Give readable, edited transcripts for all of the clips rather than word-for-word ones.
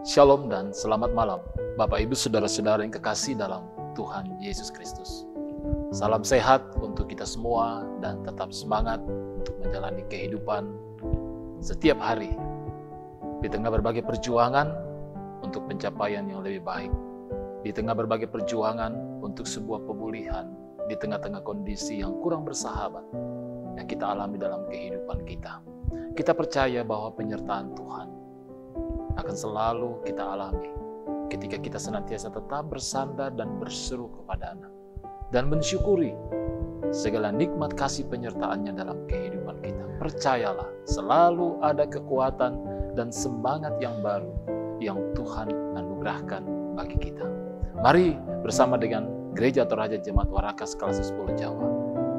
Shalom dan selamat malam, Bapak Ibu Saudara-saudara yang kekasih dalam Tuhan Yesus Kristus. Salam sehat untuk kita semua dan tetap semangat untuk menjalani kehidupan setiap hari di tengah berbagai perjuangan untuk pencapaian yang lebih baik, di tengah berbagai perjuangan untuk sebuah pemulihan, di tengah-tengah kondisi yang kurang bersahabat yang kita alami dalam kehidupan kita. Kita percaya bahwa penyertaan Tuhan akan selalu kita alami ketika kita senantiasa tetap bersandar dan berseru kepada-Nya dan mensyukuri segala nikmat kasih penyertaan-Nya dalam kehidupan kita. Percayalah, selalu ada kekuatan dan semangat yang baru yang Tuhan anugerahkan bagi kita. Mari bersama dengan Gereja Toraja Jemaat Warakas Kelas 10 Jawa,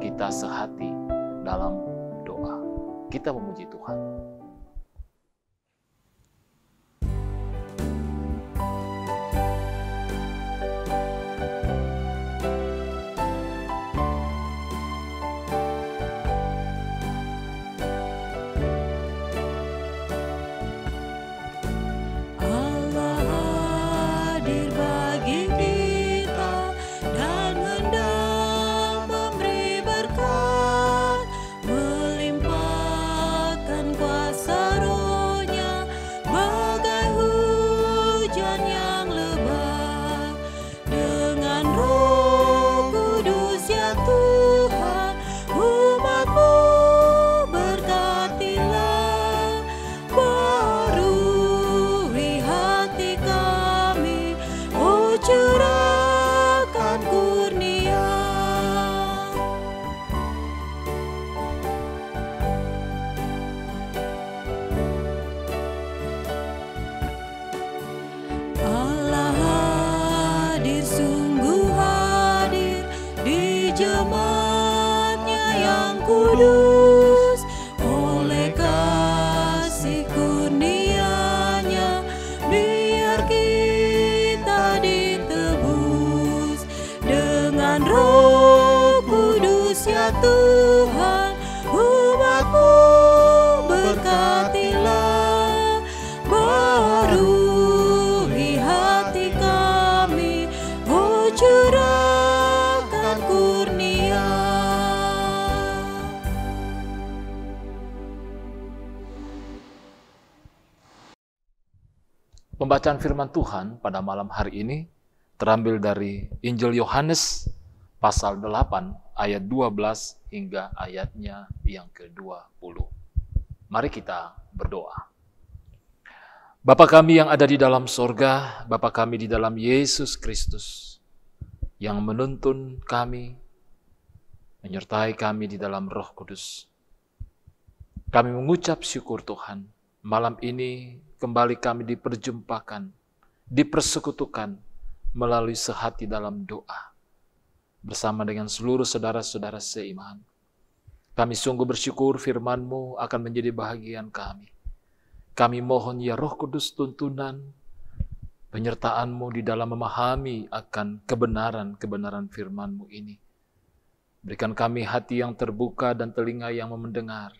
kita sehati dalam doa. Kita memuji Tuhan. Tuhan, umat-Mu berkatilah, baharui hati kami, Oh curahkan kurnia. Pembacaan firman Tuhan pada malam hari ini terambil dari Injil Yohanes pasal 8 ayat 12 hingga ayatnya yang ke-20. Mari kita berdoa. Bapa kami yang ada di dalam sorga, Bapa kami di dalam Yesus Kristus, yang menuntun kami, menyertai kami di dalam Roh Kudus. Kami mengucap syukur Tuhan, malam ini kembali kami diperjumpakan, dipersekutukan melalui sehati dalam doa, bersama dengan seluruh saudara-saudara seiman. Kami sungguh bersyukur firman-Mu akan menjadi bahagian kami. Kami mohon ya Roh Kudus tuntunan, penyertaan-Mu di dalam memahami akan kebenaran firman-Mu ini. Berikan kami hati yang terbuka dan telinga yang mendengar,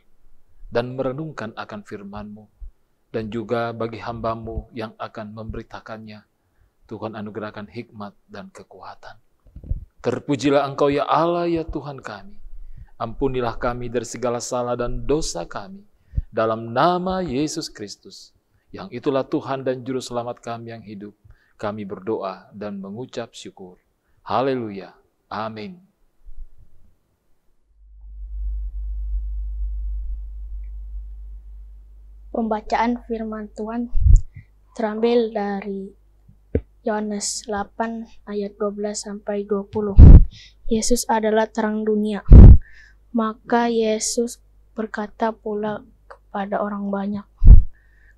dan merenungkan akan firman-Mu. Dan juga bagi hamba-Mu yang akan memberitakannya, Tuhan anugerahkan hikmat dan kekuatan. Terpujilah Engkau ya Allah ya Tuhan kami. Ampunilah kami dari segala salah dan dosa kami. Dalam nama Yesus Kristus, yang itulah Tuhan dan Juru Selamat kami yang hidup, kami berdoa dan mengucap syukur. Haleluya. Amin. Pembacaan firman Tuhan terambil dari Yohanes 8 ayat 12 sampai 20. Yesus adalah terang dunia. Maka Yesus berkata pula kepada orang banyak.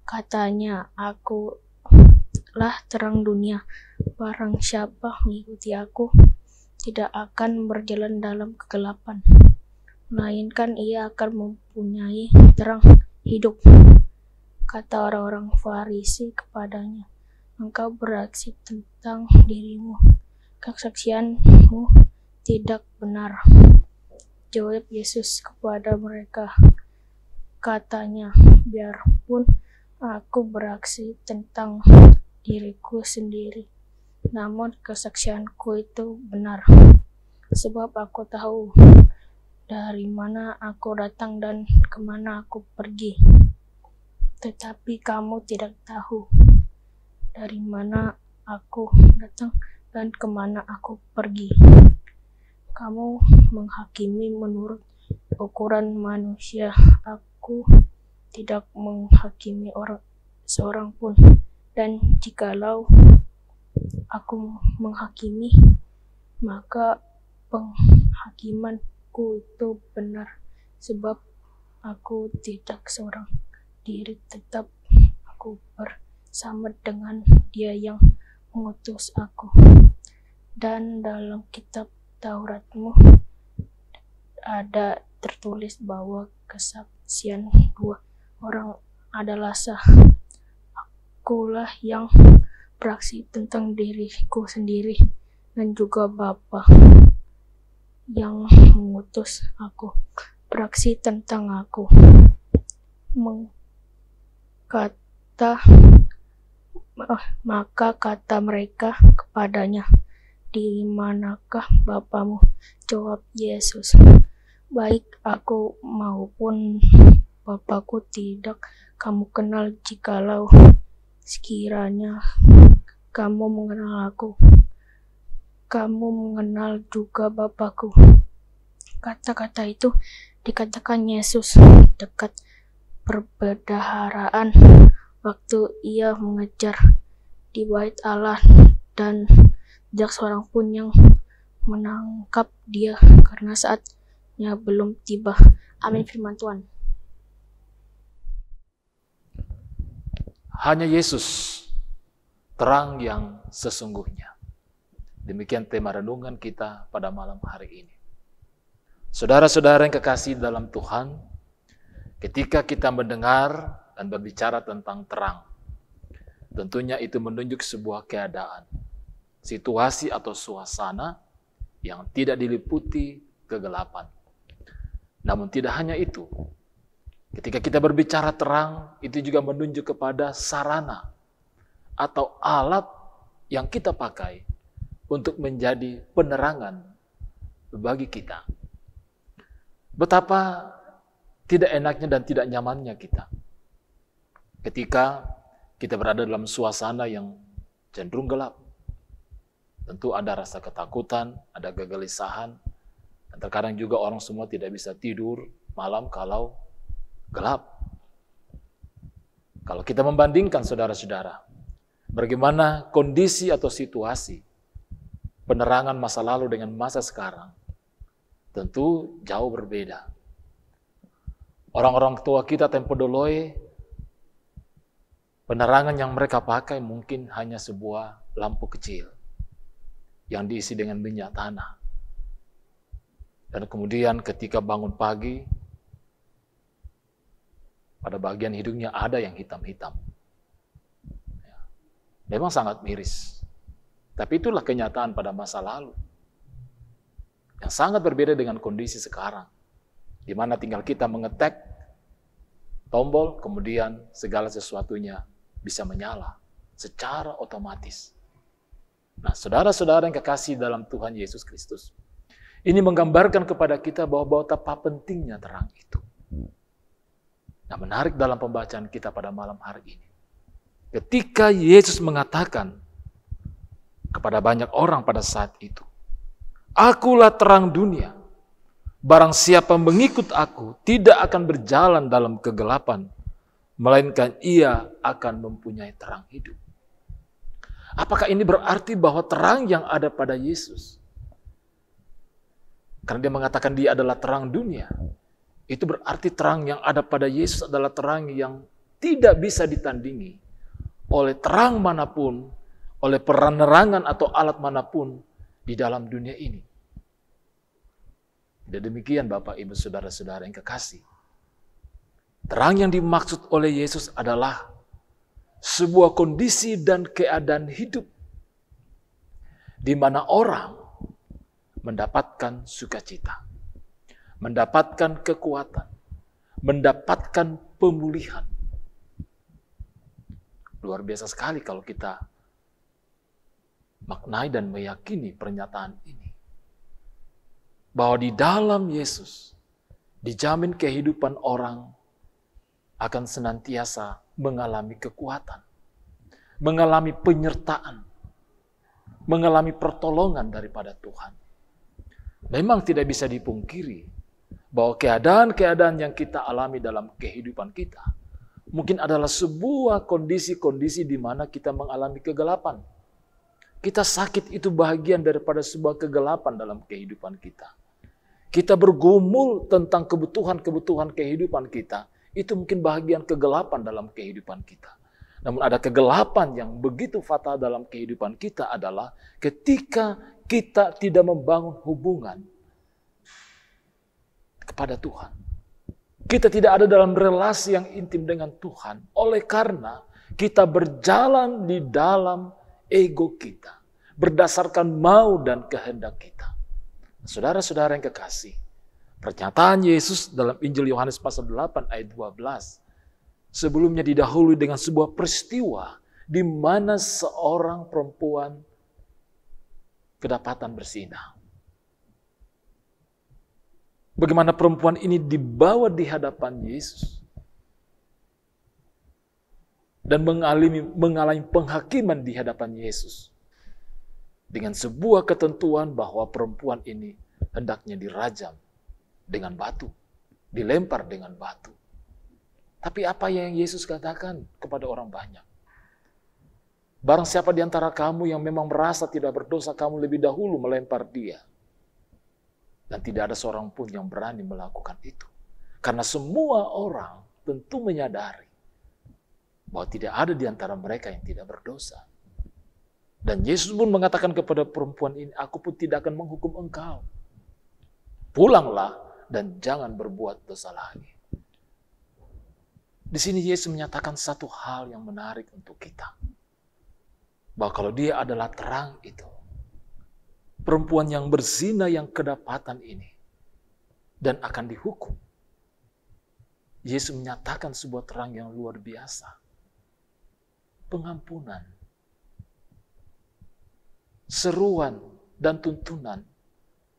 Katanya, Akulah terang dunia. Barang siapa mengikuti Aku, tidak akan berjalan dalam kegelapan, melainkan ia akan mempunyai terang hidup. Kata orang-orang Farisi kepadanya, Engkau beraksi tentang dirimu, kesaksianmu tidak benar. Jawab Yesus kepada mereka, katanya, biarpun Aku beraksi tentang diriku sendiri, namun kesaksianku itu benar, sebab aku tahu dari mana aku datang dan kemana aku pergi. Tetapi kamu tidak tahu dari mana aku datang dan kemana aku pergi. Kamu menghakimi menurut ukuran manusia. Aku tidak menghakimi seorang pun. Dan jikalau aku menghakimi, maka penghakimanku itu benar, sebab aku tidak seorang diri, tetap aku bersama dengan Dia yang mengutus aku. Dan dalam kitab Tauratmu ada tertulis bahwa kesaksian dua orang adalah sah. Akulah yang beraksi tentang diriku sendiri, dan juga Bapa yang mengutus aku beraksi tentang aku. Maka kata mereka kepadanya, "Di manakah Bapamu?" Jawab Yesus, "Baik aku maupun Bapakku tidak kamu kenal. Jikalau sekiranya kamu mengenal aku, kamu mengenal juga Bapakku." Kata-kata itu dikatakan Yesus dekat perbendaharaan waktu ia mengajar di bait Allah, dan tidak seorang pun yang menangkap dia karena saatnya belum tiba. Amin, firman Tuhan. Hanya Yesus, terang yang sesungguhnya. Demikian tema renungan kita pada malam hari ini. Saudara-saudara yang kekasih dalam Tuhan, ketika kita mendengar dan berbicara tentang terang, tentunya itu menunjuk sebuah keadaan, situasi atau suasana yang tidak diliputi kegelapan. Namun tidak hanya itu, ketika kita berbicara terang, itu juga menunjuk kepada sarana atau alat yang kita pakai untuk menjadi penerangan bagi kita. Betapa tidak enaknya dan tidak nyamannya kita ketika kita berada dalam suasana yang cenderung gelap. Tentu ada rasa ketakutan, ada kegelisahan, dan terkadang juga orang semua tidak bisa tidur malam kalau gelap. Kalau kita membandingkan saudara-saudara, bagaimana kondisi atau situasi penerangan masa lalu dengan masa sekarang, tentu jauh berbeda. Orang-orang tua kita tempo dulu, penerangan yang mereka pakai mungkin hanya sebuah lampu kecil yang diisi dengan minyak tanah. Dan kemudian ketika bangun pagi, pada bagian hidungnya ada yang hitam-hitam. Memang sangat miris. Tapi itulah kenyataan pada masa lalu. Yang sangat berbeda dengan kondisi sekarang. Di mana tinggal kita mengetek tombol, kemudian segala sesuatunya bisa menyala secara otomatis. Nah, saudara-saudara yang kekasih dalam Tuhan Yesus Kristus, ini menggambarkan kepada kita bahwa betapa pentingnya terang itu. Nah, menarik dalam pembacaan kita pada malam hari ini, ketika Yesus mengatakan kepada banyak orang pada saat itu, "Akulah terang dunia. Barang siapa mengikut aku tidak akan berjalan dalam kegelapan, melainkan ia akan mempunyai terang hidup." Apakah ini berarti bahwa terang yang ada pada Yesus, karena dia mengatakan dia adalah terang dunia, itu berarti terang yang ada pada Yesus adalah terang yang tidak bisa ditandingi oleh terang manapun, oleh penerangan atau alat manapun di dalam dunia ini? Dan demikian Bapak, Ibu, Saudara-saudara yang kekasih. Terang yang dimaksud oleh Yesus adalah sebuah kondisi dan keadaan hidup di mana orang mendapatkan sukacita, mendapatkan kekuatan, mendapatkan pemulihan. Luar biasa sekali kalau kita maknai dan meyakini pernyataan ini. Bahwa di dalam Yesus dijamin kehidupan orang akan senantiasa mengalami kekuatan, mengalami penyertaan, mengalami pertolongan daripada Tuhan. Memang tidak bisa dipungkiri bahwa keadaan-keadaan yang kita alami dalam kehidupan kita mungkin adalah sebuah kondisi-kondisi di mana kita mengalami kegelapan. Kita sakit itu bahagian daripada sebuah kegelapan dalam kehidupan kita. Kita bergumul tentang kebutuhan-kebutuhan kehidupan kita. Itu mungkin bahagian kegelapan dalam kehidupan kita. Namun ada kegelapan yang begitu fatal dalam kehidupan kita adalah ketika kita tidak membangun hubungan kepada Tuhan. Kita tidak ada dalam relasi yang intim dengan Tuhan. Oleh karena kita berjalan di dalam ego kita, berdasarkan mau dan kehendak kita. Saudara-saudara yang kekasih, pernyataan Yesus dalam Injil Yohanes pasal 8 ayat 12, sebelumnya didahului dengan sebuah peristiwa di mana seorang perempuan kedapatan bersinah. Bagaimana perempuan ini dibawa di hadapan Yesus dan mengalami penghakiman di hadapan Yesus dengan sebuah ketentuan bahwa perempuan ini hendaknya dirajam dengan batu, dilempar dengan batu. Tapi apa yang Yesus katakan kepada orang banyak? Barang siapa di antara kamu yang memang merasa tidak berdosa, kamu lebih dahulu melempar dia. Dan tidak ada seorang pun yang berani melakukan itu. Karena semua orang tentu menyadari bahwa tidak ada di antara mereka yang tidak berdosa. Dan Yesus pun mengatakan kepada perempuan ini, aku pun tidak akan menghukum engkau. Pulanglah dan jangan berbuat dosa lagi. Di sini Yesus menyatakan satu hal yang menarik untuk kita. Bahwa kalau dia adalah terang itu, perempuan yang berzina yang kedapatan ini, dan akan dihukum. Yesus menyatakan sebuah terang yang luar biasa. Pengampunan. Seruan dan tuntunan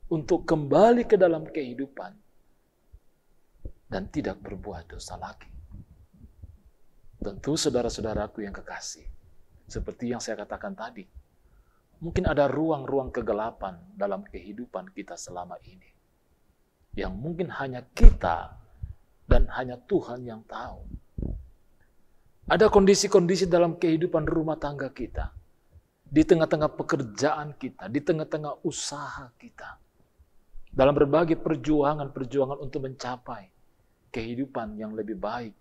untuk kembali ke dalam kehidupan dan tidak berbuat dosa lagi. Tentu saudara-saudaraku yang kekasih, seperti yang saya katakan tadi, mungkin ada ruang-ruang kegelapan dalam kehidupan kita selama ini, yang mungkin hanya kita dan hanya Tuhan yang tahu. Ada kondisi-kondisi dalam kehidupan rumah tangga kita, di tengah-tengah pekerjaan kita, di tengah-tengah usaha kita, dalam berbagai perjuangan untuk mencapai kehidupan yang lebih baik,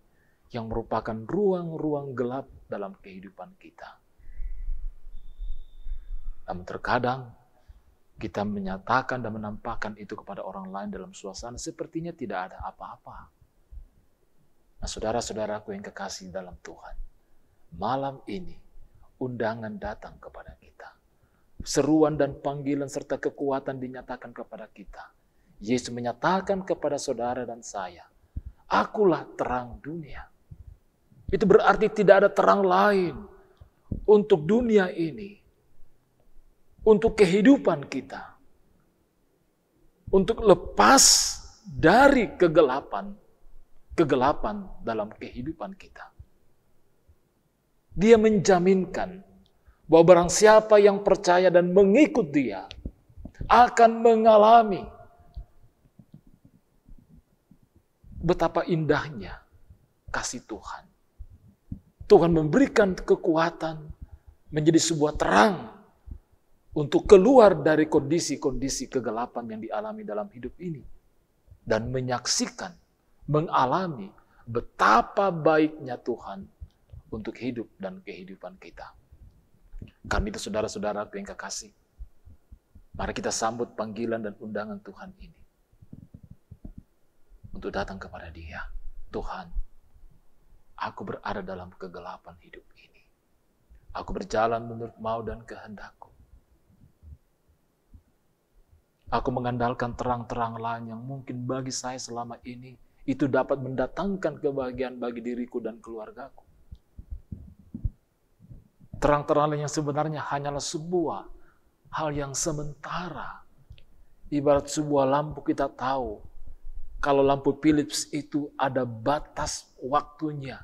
yang merupakan ruang-ruang gelap dalam kehidupan kita. Namun terkadang kita menyatakan dan menampakkan itu kepada orang lain dalam suasana sepertinya tidak ada apa-apa. Nah, saudara-saudaraku yang kekasih dalam Tuhan, malam ini undangan datang kepada kita. Seruan dan panggilan serta kekuatan dinyatakan kepada kita. Yesus menyatakan kepada saudara dan saya, akulah terang dunia. Itu berarti tidak ada terang lain untuk dunia ini, untuk kehidupan kita, untuk lepas dari kegelapan dalam kehidupan kita. Dia menjaminkan bahwa barang siapa yang percaya dan mengikut dia akan mengalami betapa indahnya kasih Tuhan. Tuhan memberikan kekuatan menjadi sebuah terang untuk keluar dari kondisi-kondisi kegelapan yang dialami dalam hidup ini. Dan menyaksikan, mengalami betapa baiknya Tuhan untuk hidup dan kehidupan kita. Karena itu saudara-saudaraku yang kekasih, mari kita sambut panggilan dan undangan Tuhan ini. Untuk datang kepada Dia. Tuhan, aku berada dalam kegelapan hidup ini. Aku berjalan menurut mau dan kehendakku. Aku mengandalkan terang-terang lain yang mungkin bagi saya selama ini itu dapat mendatangkan kebahagiaan bagi diriku dan keluargaku. Terang-terang yang sebenarnya hanyalah sebuah hal yang sementara. Ibarat sebuah lampu, kita tahu kalau lampu Philips itu ada batas waktunya.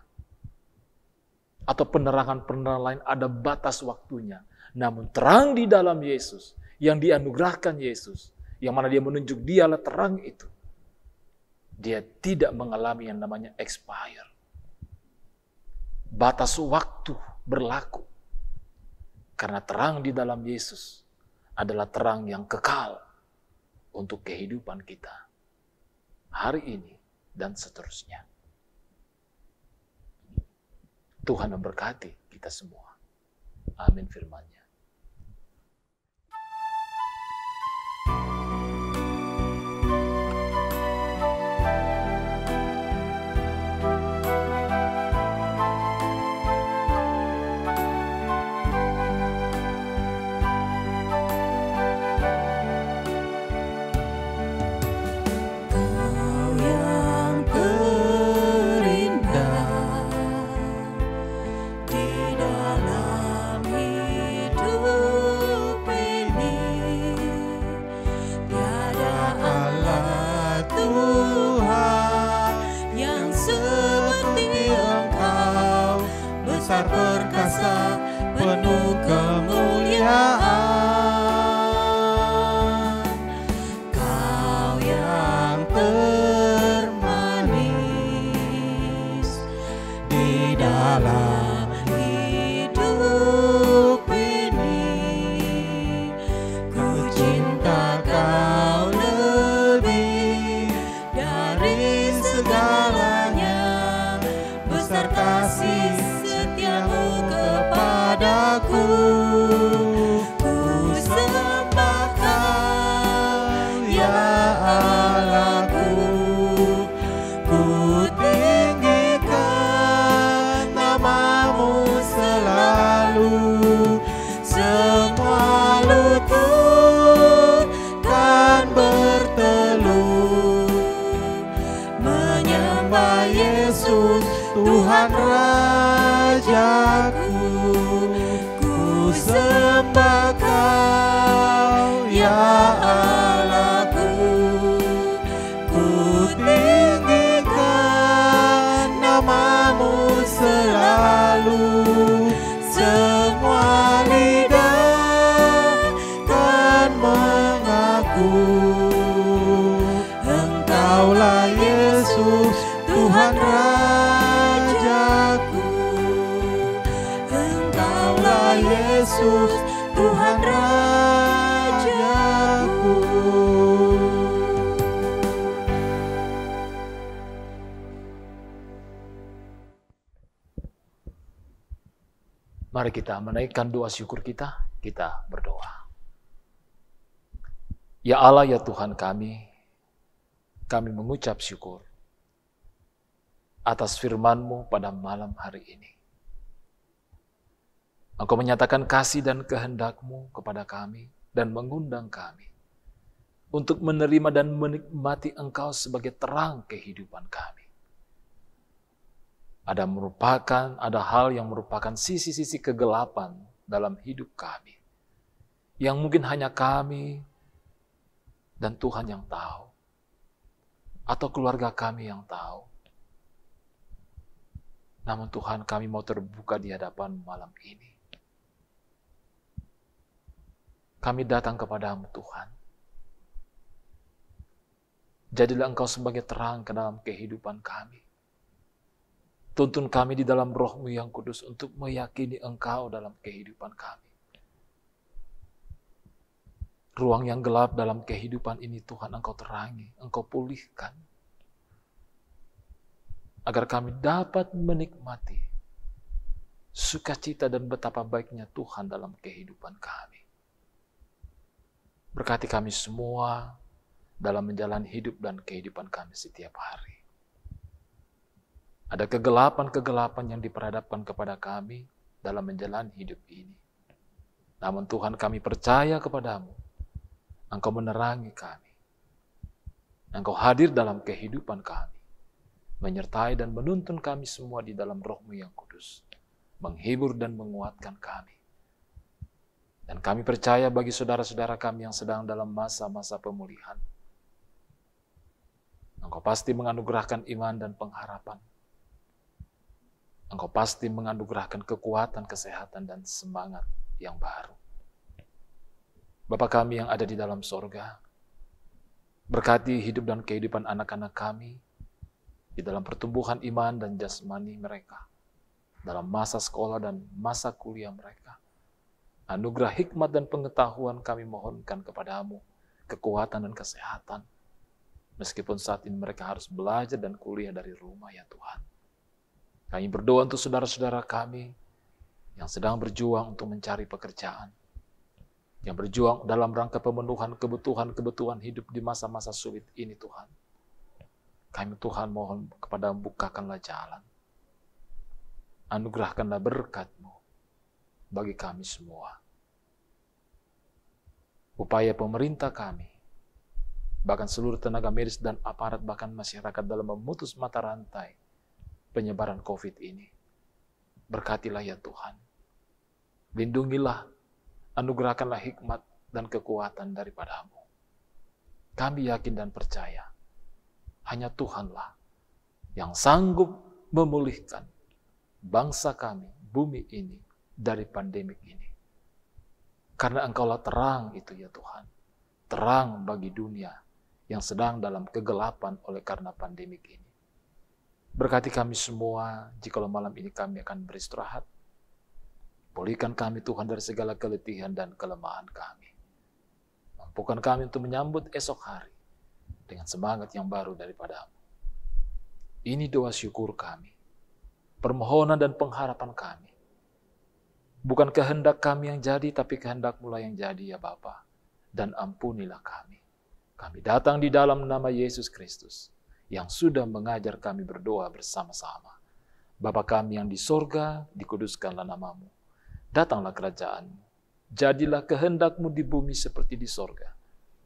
Atau penerangan-penerangan lain ada batas waktunya. Namun terang di dalam Yesus, yang dianugerahkan Yesus, yang mana dia menunjuk dialah terang itu, dia tidak mengalami yang namanya expire. Batas waktu berlaku. Karena terang di dalam Yesus adalah terang yang kekal untuk kehidupan kita hari ini dan seterusnya. Tuhan memberkati kita semua. Amin firman-Nya. Perkasa penuh kemuliaan, Kau yang termanis di dalam hidup ini. Ku cinta Kau lebih dari segalanya, besar kasih setiamu kepadaku. Ku sembah Kau ya Allahku, ku tinggikan namamu selalu. Semua lutut kan berteluh menyembah Yesus Tuhan Rajaku. Ku sembah Kau ya Allahku, ku tinggikan namamu selalu. Semua lidah kan mengaku Engkaulah Yesus Tuhan Rajaku. Engkaulah Yesus Tuhan Rajaku. Mari kita menaikkan doa syukur kita berdoa. Ya Allah, ya Tuhan kami mengucap syukur atas firman-Mu pada malam hari ini. Engkau menyatakan kasih dan kehendak-Mu kepada kami dan mengundang kami untuk menerima dan menikmati Engkau sebagai terang kehidupan kami. Ada hal yang merupakan sisi-sisi kegelapan dalam hidup kami, yang mungkin hanya kami dan Tuhan yang tahu, atau keluarga kami yang tahu. Namun Tuhan, kami mau terbuka di hadapan malam ini. Kami datang kepadamu Tuhan. Jadilah Engkau sebagai terang ke dalam kehidupan kami. Tuntun kami di dalam Roh-Mu yang kudus untuk meyakini Engkau dalam kehidupan kami. Ruang yang gelap dalam kehidupan ini Tuhan Engkau terangi, Engkau pulihkan. Agar kami dapat menikmati sukacita dan betapa baiknya Tuhan dalam kehidupan kami. Berkati kami semua dalam menjalani hidup dan kehidupan kami setiap hari. Ada kegelapan-kegelapan yang diperhadapkan kepada kami dalam menjalani hidup ini. Namun Tuhan, kami percaya kepadamu. Engkau menerangi kami. Engkau hadir dalam kehidupan kami. Menyertai dan menuntun kami semua di dalam Roh-Mu yang kudus. menghibur dan menguatkan kami. Dan kami percaya bagi saudara-saudara kami yang sedang dalam masa-masa pemulihan, Engkau pasti menganugerahkan iman dan pengharapan. Engkau pasti menganugerahkan kekuatan, kesehatan, dan semangat yang baru. Bapa kami yang ada di dalam sorga, berkati hidup dan kehidupan anak-anak kami di dalam pertumbuhan iman dan jasmani mereka, dalam masa sekolah dan masa kuliah mereka. Anugerah hikmat dan pengetahuan kami mohonkan kepadamu, kekuatan dan kesehatan. Meskipun saat ini mereka harus belajar dan kuliah dari rumah ya Tuhan. Kami berdoa untuk saudara-saudara kami yang sedang berjuang untuk mencari pekerjaan, yang berjuang dalam rangka pemenuhan kebutuhan hidup di masa-masa sulit ini Tuhan. Kami Tuhan mohon kepada bukakanlah jalan. Anugerahkanlah berkat-Mu bagi kami semua. Upaya pemerintah kami, bahkan seluruh tenaga medis dan aparat, bahkan masyarakat dalam memutus mata rantai penyebaran COVID ini. Berkatilah ya Tuhan. Lindungilah, anugerahkanlah hikmat dan kekuatan daripada-Mu. Kami yakin dan percaya, hanya Tuhanlah yang sanggup memulihkan bangsa kami, bumi ini, dari pandemik ini. Karena Engkaulah terang itu ya Tuhan. Terang bagi dunia yang sedang dalam kegelapan oleh karena pandemik ini. Berkati kami semua, jikalau malam ini kami akan beristirahat. Pulihkan kami Tuhan dari segala keletihan dan kelemahan kami. Mampukan kami untuk menyambut esok hari dengan semangat yang baru daripada-Mu. Ini doa syukur kami, permohonan dan pengharapan kami. Bukan kehendak kami yang jadi, tapi kehendak-Mu lah yang jadi ya Bapa. Dan ampunilah kami. Kami datang di dalam nama Yesus Kristus, yang sudah mengajar kami berdoa bersama-sama. Bapa kami yang di sorga, dikuduskanlah nama-Mu. Datanglah kerajaan-Mu. Jadilah kehendak-Mu di bumi seperti di sorga.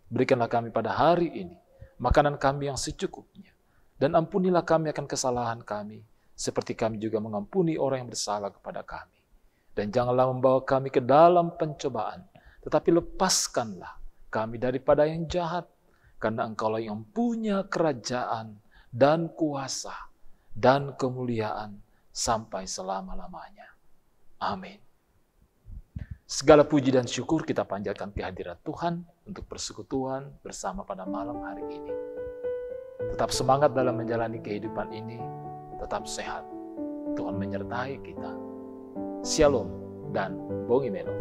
Berikanlah kami pada hari ini makanan kami yang secukupnya. Dan ampunilah kami akan kesalahan kami, seperti kami juga mengampuni orang yang bersalah kepada kami. Dan janganlah membawa kami ke dalam pencobaan, tetapi lepaskanlah kami daripada yang jahat. Karena Engkaulah yang punya kerajaan dan kuasa dan kemuliaan sampai selama-lamanya. Amin. Segala puji dan syukur kita panjatkan kehadirat Tuhan untuk persekutuan bersama pada malam hari ini. Tetap semangat dalam menjalani kehidupan ini, tetap sehat. Tuhan menyertai kita. Shalom dan Bongimelo.